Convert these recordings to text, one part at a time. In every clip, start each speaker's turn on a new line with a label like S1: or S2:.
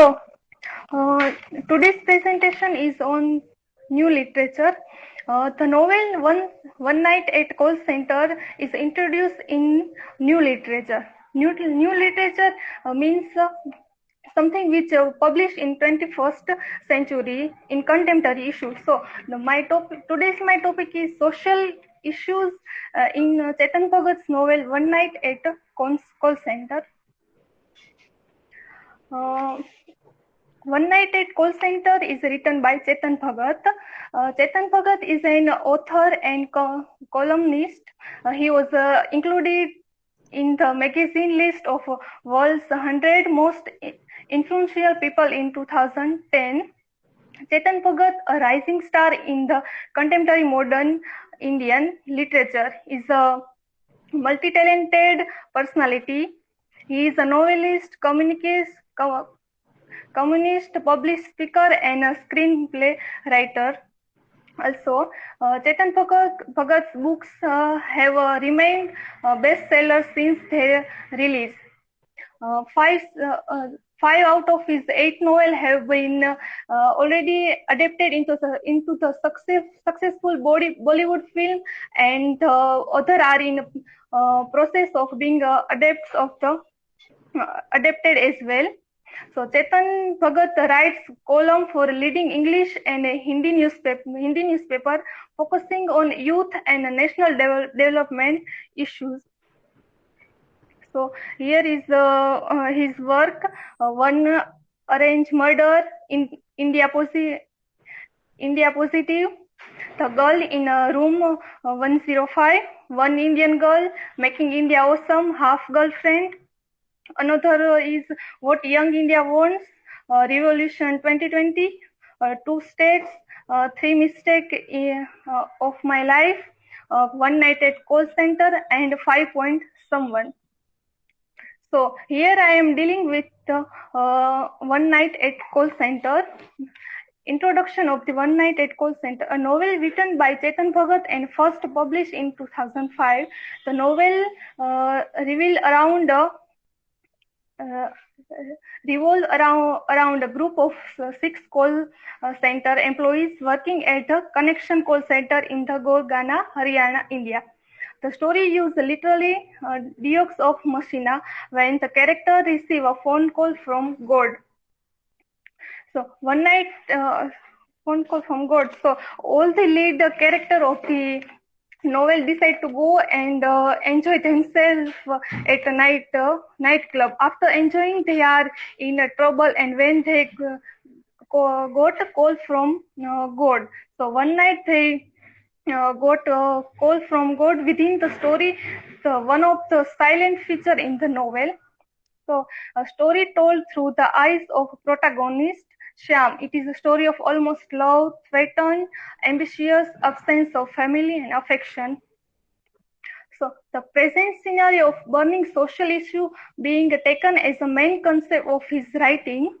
S1: So, uh, today's presentation is on new literature. The novel One Night at Call Center is introduced in new literature. New literature means something which published in 21st century in contemporary issues. So, my topic is social issues in Chetan Bhagat's novel One Night at Call Center. Uh, One Night at Call Center is written by Chetan Bhagat. Chetan Bhagat is an author and columnist. He was included in the magazine list of world's 100 most influential people in 2010. Chetan Bhagat, a rising star in the contemporary modern Indian literature, is a multi-talented personality. He is a novelist, communist, public speaker, and a screenplay writer. Also, Chetan Bhagat's books have remained bestsellers since their release. Uh, five, uh, uh, 5 out of his 8 novels have been already adapted into the successful Bollywood film, and other are in process of being adapted as well. So Chetan Bhagat writes column for leading English and Hindi newspaper focusing on youth and national development issues. So here is his work. One Arranged Murder in India Positive. The Girl in Room 105. One Indian Girl Making India Awesome. Half Girlfriend. Another is What Young India Wants, Revolution 2020, Two States, Three Mistakes of My Life, One Night at Call Center, and 5 Point Someone. So here I am dealing with One Night at Call Center. Introduction of the One Night at Call Center, a novel written by Chetan Bhagat and first published in 2005. The novel reveals revolve around a group of 6 call center employees working at a connection call center in the Gurgaon, Haryana, India. The story uses literally Diox of Machina when the character receive a phone call from God. So one night phone call from God. So all the lead character of the novel decide to go and enjoy themselves at a nightclub. After enjoying, they are in trouble, and when they got a call from God. So one night they got a call from God. Within the story, one of the silent feature in the novel. So a story told through the eyes of protagonist Shyam. It is a story of almost love, threatened, ambitious, absence of family and affection. So the present scenario of burning social issue being taken as a main concept of his writing,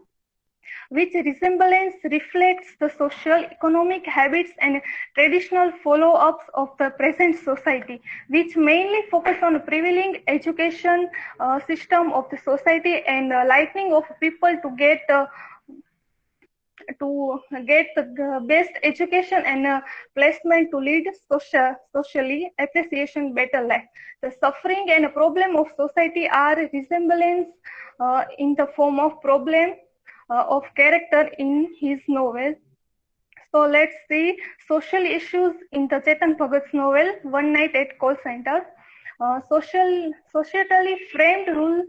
S1: which resemblance reflects the social, economic habits and traditional follow-ups of the present society, which mainly focus on prevailing education system of the society and lightening of people to get the best education and placement to lead socially appreciation better life. The suffering and problem of society are resemblance in the form of problem of character in his novel. So let's see social issues in the Chetan Bhagat's novel One Night at Call Center. Societally framed rules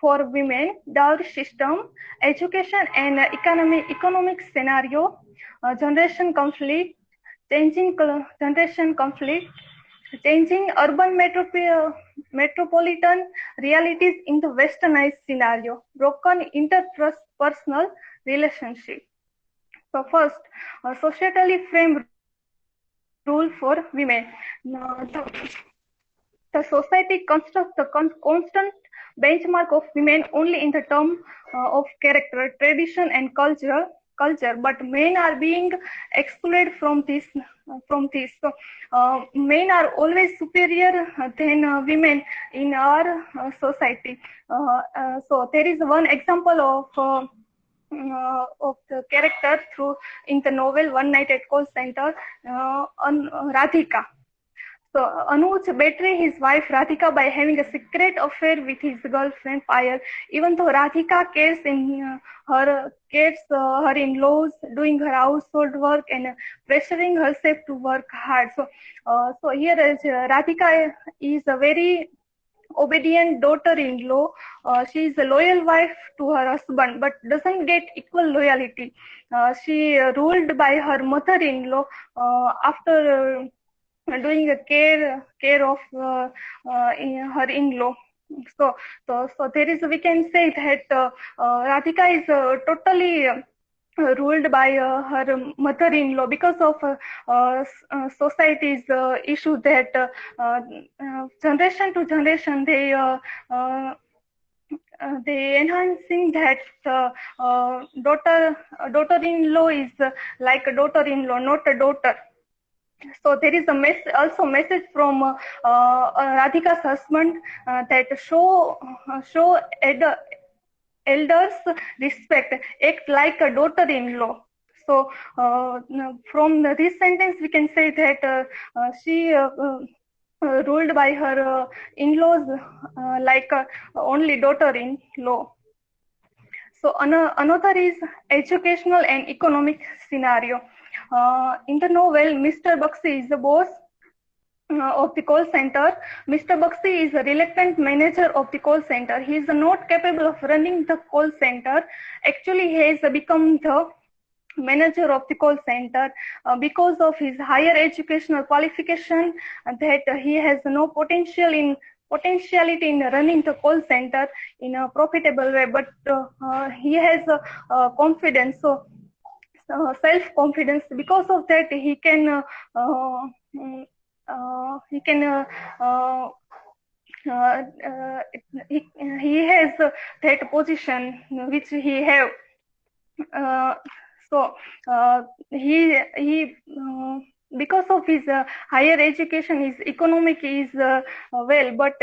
S1: for women, dowry system, education and economic scenario, generation conflict, generation conflict, changing urban metropolitan realities in the westernized scenario, broken interpersonal relationship. So first, societally framed rule for women. Now, the society constructs the constant benchmark of women only in the term of character, tradition, and culture. culture, but men are being excluded from this. So, men are always superior than women in our society. So there is one example of the character through in the novel One Night at Call Center, Radhika. So Anuj betrayed his wife Radhika by having a secret affair with his girlfriend Payal. Even though Radhika her in-laws, doing her household work and pressuring herself to work hard. So here is Radhika is a very obedient daughter-in-law. She is a loyal wife to her husband, but doesn't get equal loyalty. She ruled by her mother-in-law after doing a care of her in-law. So there is, we can say that Radhika is totally ruled by her mother-in-law because of society's issue that generation to generation they enhancing that daughter-in-law is like a daughter-in-law, not a daughter. So there is a also message from Radhika's husband that show elders respect, act like a daughter-in-law. So from this sentence we can say that she ruled by her in-laws like only daughter-in-law. So another is educational and economic scenario. In the novel, Mr. Bakshi is the boss of the call center. Mr. Bakshi is a reluctant manager of the call center. He is not capable of running the call center. Actually, he has become the manager of the call center because of his higher educational qualification, that he has no potentiality in running the call center in a profitable way, but he has confidence, so self-confidence. Because of that, he can he has that position which he have. So he because of his higher education, his economic is well, but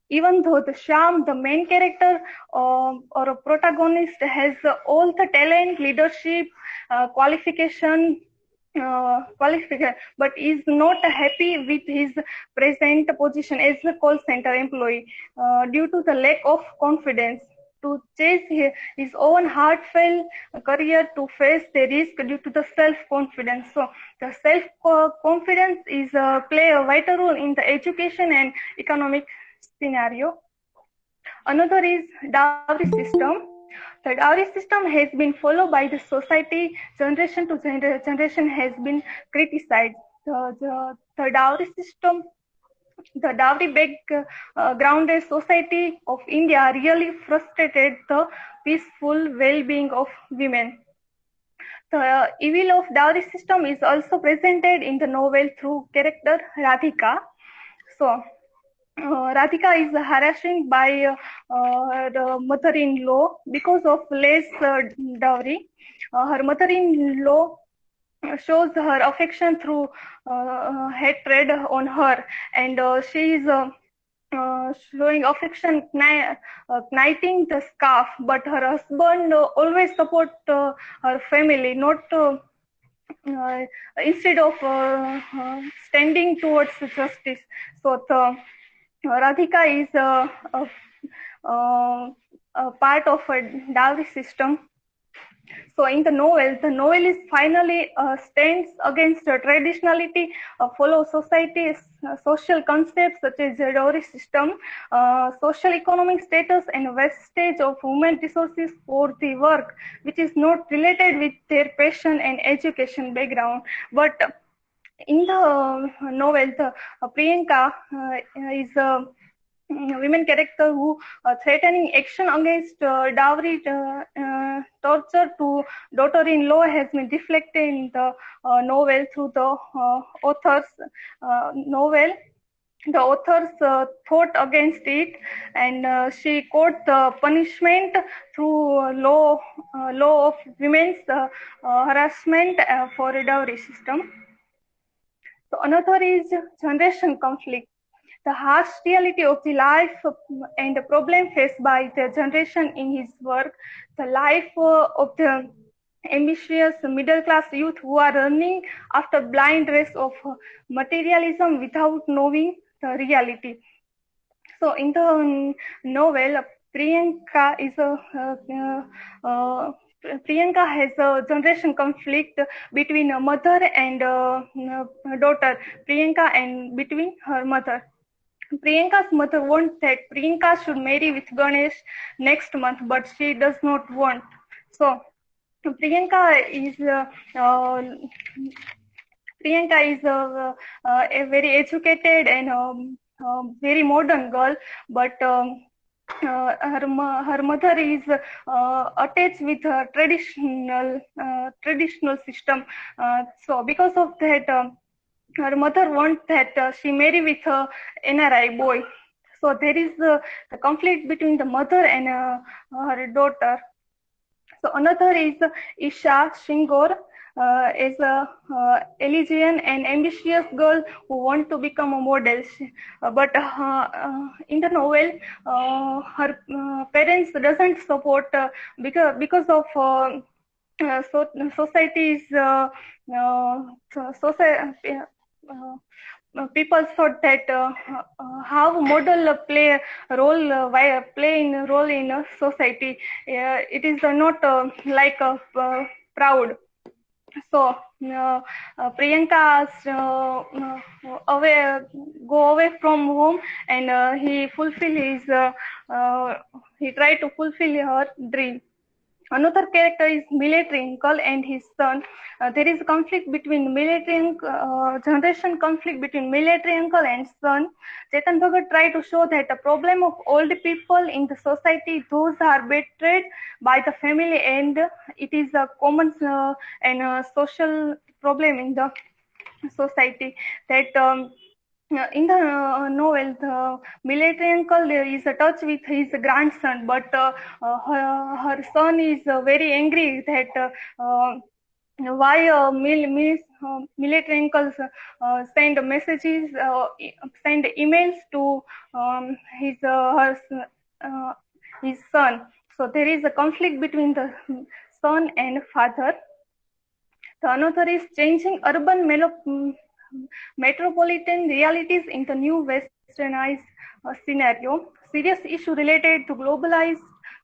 S1: even though the Shyam, the main character or a protagonist, has all the talent, leadership, qualification, but is not happy with his present position as a call center employee due to the lack of confidence to chase his own heartfelt career, to face the risk due to the self-confidence. So the self-confidence is play a vital role in the education and economic scenario. Another is dowry system. The dowry system has been followed by the society, generation to generation has been criticized. The dowry system, the dowry-based grounded society of India really frustrated the peaceful well-being of women. The evil of dowry system is also presented in the novel through character Radhika. So Radhika is harassed by her mother-in-law because of less dowry. Her mother-in-law shows her affection through hatred on her, and she is showing affection knitting the scarf, but her husband always support her family, not instead of standing towards justice. So the Radhika is a part of a dowry system. So in the novel is finally stands against traditionality, follow society's social concepts such as the dowry system, social economic status, and wastage of human resources for the work which is not related with their passion and education background. But in the novel, the Priyanka is a women character who threatening action against dowry torture to daughter-in-law has been reflected in the novel through the author's novel. the authors thought against it, and she quote the punishment through law of women's harassment for a dowry system. So another is generation conflict, the harsh reality of the life and the problem faced by the generation in his work, the life of the ambitious middle class youth who are running after blind race of materialism without knowing the reality. So in the novel, Priyanka is a Priyanka has a generation conflict between a mother and daughter. Priyanka and between her mother. Priyanka's mother wants that Priyanka should marry with Ganesh next month, but she does not want. So Priyanka is Priyanka is a very educated and very modern girl, but her mother is attached with a traditional system. So because of that, her mother wants that she marry with a NRI boy. So there is the conflict between the mother and her daughter. So another is Isha Shingor, is a Elysian and ambitious girl who want to become a model. But in the novel, her parents doesn't support because of society's society. People thought that how model play in a role in a society. It is not like proud. So Priyanka go away from home, and he try to fulfill her dream. Another character is military uncle and his son. There is a conflict between generation conflict between military uncle and son. Chetan Bhagat tried to show that the problem of old people in the society, those are betrayed by the family, and it is a common and social problem in the society. That in the novel, the military uncle is touched with his grandson, but her son is very angry that why military uncles send messages, send emails to his son. So there is a conflict between the son and father. The another is changing urban metropolitan realities in the new westernized scenario. Serious issue related to globalized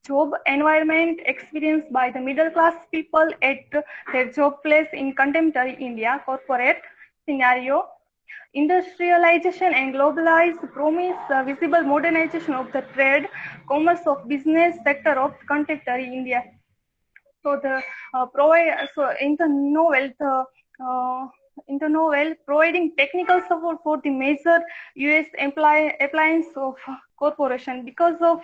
S1: job environment experienced by the middle class people at their job place in contemporary India corporate scenario. Industrialization and globalized promise visible modernization of the trade, commerce of business sector of contemporary India. So in the novel, providing technical support for the major US appliance of corporation, because of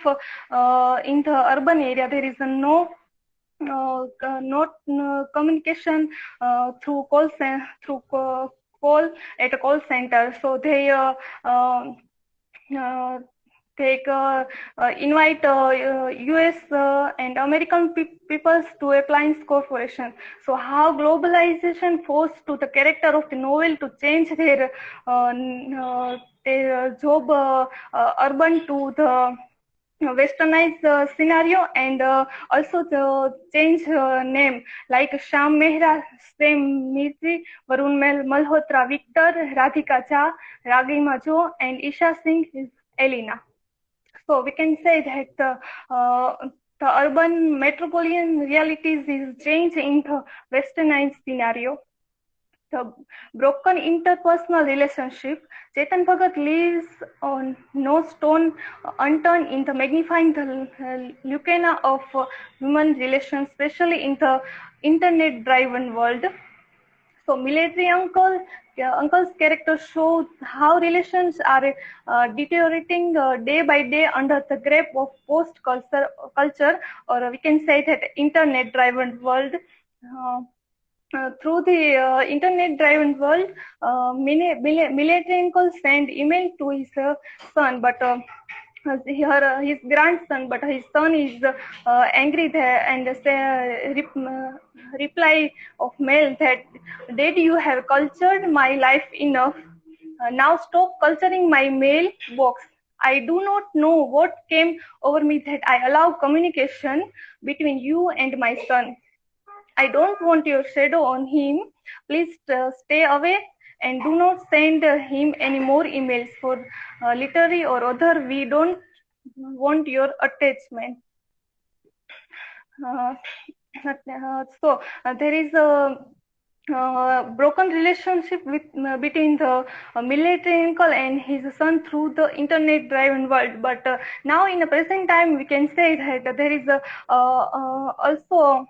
S1: in the urban area there is not communication through call at a call center. So they invite US and American peoples to appliance corporation. So how globalization forced to the character of the novel to change their job urban to the westernized scenario, and also the change name like Sham Mehra, Sam Mirzi, Varun Malhotra Victor, Radhika Jha, Ragima Jo, and Isha Singh is Elena. So we can say that the urban metropolitan realities is changed in the westernized scenario. The broken interpersonal relationship, Chetan Bhagat leaves on no stone unturned in the magnifying the leucena of human relations, especially in the internet-driven world. So military uncle's character shows how relations are deteriorating day by day under the grip of post culture, or we can say that internet driven world. through the internet-driven world, military uncle send email to his son, but his grandson, but his son is angry there and say, reply of mail that, "Did you have cultured my life enough? Now stop culturing my mailbox. I do not know what came over me that I allow communication between you and my son. I don't want your shadow on him. Please stay away and do not send him any more emails for literary or other. We don't want your attachment." Uh, there is a broken relationship between the military uncle and his son through the internet driven world, but now in the present time we can say that there is a also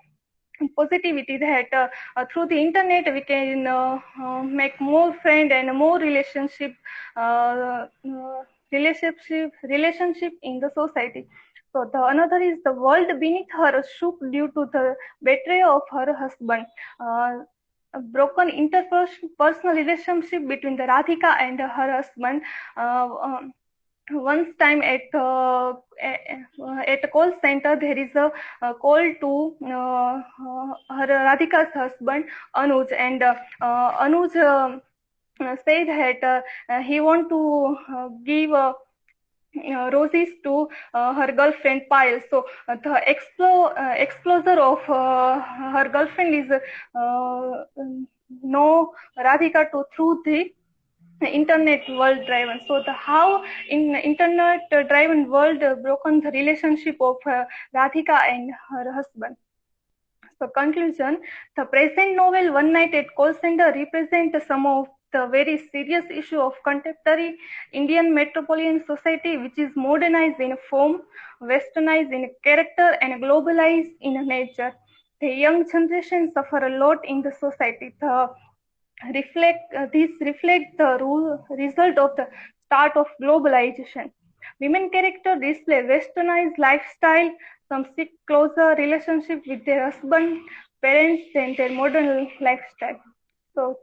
S1: positivity that through the internet we can make more friend and more uh, relationship in the society. So the another is the world beneath her shook due to the betrayal of her husband. A broken interpersonal relationship between the Radhika and her husband. Once time at a call center, there is a call to her Radhika's husband Anuj, and Anuj said that he want to give roses to her girlfriend Payal. So the exposure of her girlfriend is no Radhika to through the internet world driven. So the how in internet driven world broken the relationship of Radhika and her husband. So conclusion, the present novel One Night at Call Center represents some of the very serious issue of contemporary Indian metropolitan society, which is modernized in form, westernized in character, and globalized in nature. The young generation suffer a lot in the society. These reflect the result of the start of globalization. Women characters display westernized lifestyle, some seek closer relationship with their husband, parents, than their modern lifestyle. So